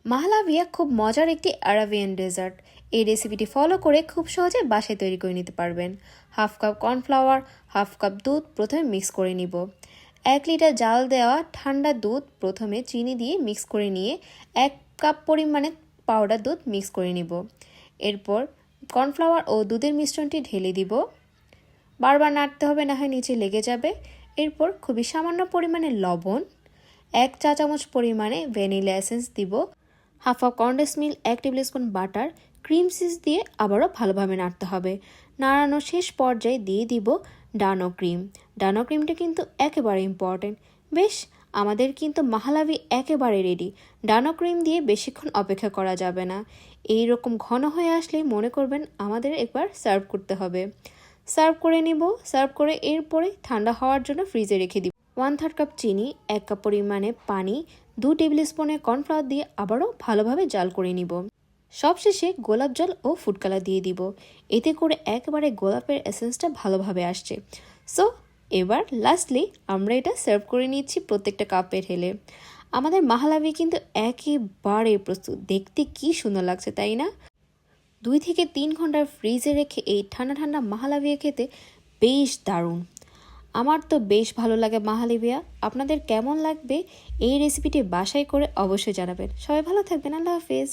মাহলাভিয়া খুব মজার একটি আরাবিয়ান ডেজার্ট। এই রেসিপিটি ফলো করে খুব সহজে বাসায় তৈরি করে নিতে পারবেন। Half cup cornflour, half cup দুধ প্রথমে মিক্স করে নিব। 1 লিটার জাল দেওয়া ঠান্ডা দুধ প্রথমে চিনি দিয়ে মিক্স করে নিয়ে 1 কাপ পরিমাণে পাউডার দুধ মিক্স করে নিব। এরপর কর্নফ্লাওয়ার ও দুধের মিশ্রণটি ঢেলে দিব। বারবার নাড়তে হবে, না হয় নিচে লেগে যাবে। এরপর খুবই সামান্য পরিমাণে লবণ, 1 চা চামচ পরিমাণে ভ্যানিলা এসেন্স দিব, half cup condense milk, 1 tablespoon butter, cream cheese দিয়ে আবারও ভালোভাবে নাড়তে হবে। নাড়ানোর শেষ পর্যায়ে দিয়ে দিব ডানো ক্রিম। ডানো ক্রিমটা কিন্তু একেবারে ইম্পর্টেন্ট। বেশ, আমাদের কিন্তু মাহলাভি একেবারে রেডি। ডানো ক্রিম দিয়ে বেশিক্ষণ অপেক্ষা করা যাবে না। এই রকম ঘন হয়ে আসলে মনে করবেন আমাদের একবার সার্ভ করতে হবে। সার্ভ করে নিব। সার্ভ করে এরপরে ঠান্ডা হওয়ার জন্য ফ্রিজে রেখে দিব। 1/3 কাপ চিনি, 1 কাপ পরিমাণে পানি, 2 টেবিল স্পুনের কর্নফ্লাওয়ার দিয়ে আবারও ভালোভাবে জাল করে নিব। সবশেষে গোলাপ জল ও ফুড কালার দিয়ে দিব। এতে করে একেবারে গোলাপের এসেন্সটা ভালোভাবে আসছে। সো এবার লাস্টলি আমরা এটা সার্ভ করে নিচ্ছি প্রত্যেকটা কাপে ঢেলে। আমাদের মাহলাভি কিন্তু একেবারে প্রস্তুত। দেখতে কি সুন্দর লাগছে, তাই না? 2 থেকে 3 ঘন্টা ফ্রিজে রেখে এই ঠান্ডা ঠান্ডা মাহলাভিয়া খেতে বেশ দারুণ। আমার তো বেশ ভালো লাগে মাহলাভিয়া। আপনাদের কেমন লাগবে এই রেসিপিটি বাসায় করে অবশ্যই জানাবেন। সবাই ভালো থাকবেন। আল্লাহ হাফেজ।